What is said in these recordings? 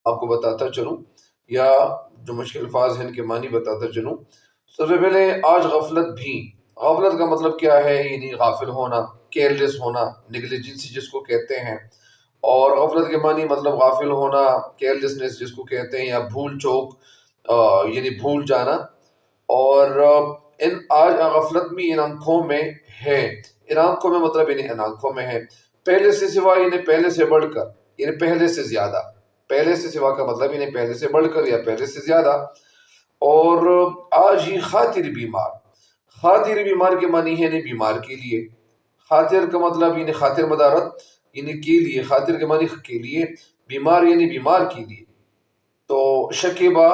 آپ کو بتاتا چلوں، یا جو مشکل الفاظ ہیں ان کے معنی بتاتا چلوں۔ سب سے پہلے آج غفلت بھی، غفلت کا مطلب کیا ہے؟ یعنی غافل ہونا، کیئرلیس ہونا، نیگلیجنسی جس کو کہتے ہیں۔ اور غفلت کے معنی مطلب غافل ہونا، کیئرلیسنس جس کو کہتے ہیں، یا بھول چوک، یعنی بھول جانا۔ اور آج غفلت بھی ان آنکھوں میں ہے۔ ان آنکھوں میں مطلب ان آنکھوں میں ہے، پہلے سے سوا، یعنی پہلے سے بڑھ کر، یعنی پہلے سے زیادہ۔ پہلے سے سوا کا مطلب یعنی پہلے سے بڑھ کر یا پہلے سے زیادہ۔ اور آج ہی خاطر بیمار، خاطر بیمار کے معنی ہے یعنی بیمار کے لیے۔ خاطر کا مطلب یعنی خاطر مدارت، یعنی کے لیے، خاطر کے معنی کے لیے، بیمار یعنی بیمار کے لیے۔ تو شکیبہ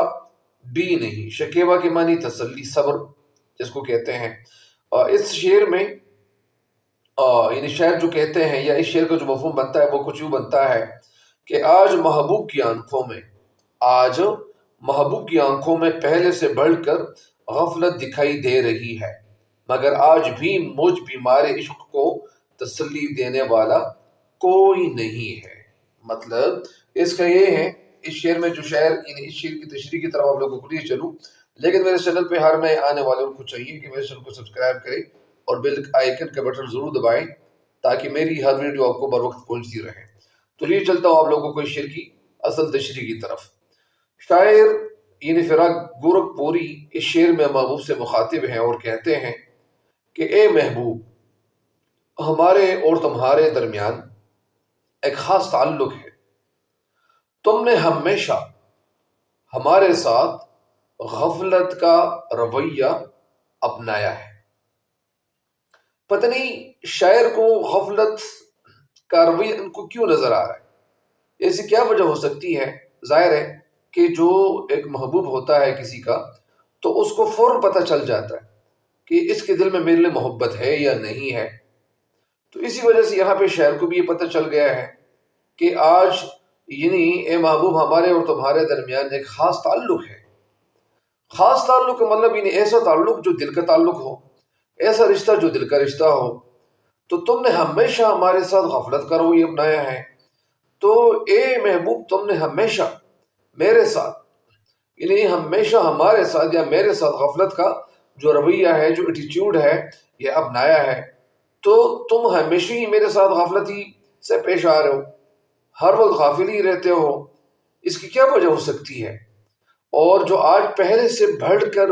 بھی نہیں، شکیبہ کے معنی تسلی، صبر جس کو کہتے ہیں۔ اس شعر میں یعنی شاعر جو کہتے ہیں، یا اس شعر کا جو مفہوم بنتا ہے وہ کچھ یوں بنتا ہے کہ آج محبوب کی آنکھوں میں، آج محبوب کی آنکھوں میں پہلے سے بڑھ کر غفلت دکھائی دے رہی ہے، مگر آج بھی مجھ بیمار عشق کو تسلی دینے والا کوئی نہیں ہے۔ مطلب اس کا یہ ہے، اس شعر میں جو شاعر، یعنی اس شعر کی تشریح کی طرف آپ لوگوں کو لیے چلوں، لیکن میرے چینل پہ ہر نئے آنے والوں کو چاہیے کہ میرے چینل کو سبسکرائب کریں اور بیل آئیکن کا بٹن ضرور دبائیں تاکہ میری ہر ویڈیو آپ کو بر وقت پہنچتی رہے۔ تو لیے چلتا ہوں آپ لوگوں کو اس شعر کی اصل تشریح کی طرف۔ شاعر یعنی فراق گورکھ پوری اس شعر میں محبوب سے مخاطب ہیں اور کہتے ہیں کہ اے محبوب، ہمارے اور تمہارے درمیان ایک خاص تعلق ہے۔ تم نے ہمیشہ ہمارے ساتھ غفلت کا رویہ اپنایا ہے۔ پتہ نہیں شاعر کو غفلت کا رویہ ان کو کیوں نظر آ رہا ہے، ایسی کیا وجہ ہو سکتی ہے؟ ظاہر ہے کہ جو ایک محبوب ہوتا ہے کسی کا، تو اس کو فوراً پتہ چل جاتا ہے کہ اس کے دل میں میرے لیے محبت ہے یا نہیں ہے۔ تو اسی وجہ سے یہاں پہ شاعر کو بھی یہ پتہ چل گیا ہے کہ آج یعنی اے محبوب، ہمارے اور تمہارے درمیان ایک خاص تعلق ہے۔ خاص تعلق کا مطلب یعنی ایسا تعلق جو دل کا تعلق ہو، ایسا رشتہ جو دل کا رشتہ ہو۔ تو تم نے ہمیشہ ہمارے ساتھ غفلت کا رویہ اپنایا ہے۔ تو اے محبوب، تم نے ہمیشہ میرے ساتھ، یعنی ہمیشہ ہمارے ساتھ یا میرے ساتھ غفلت کا جو رویہ ہے، جو ایٹیچیوڈ ہے، یہ اپنایا ہے۔ تو تم ہمیشہ ہی میرے ساتھ غفلتی سے پیش آ رہے ہو، ہر وقت غافل ہی رہتے ہو۔ اس کی کیا وجہ ہو سکتی ہے؟ اور جو آج پہلے سے بڑھ کر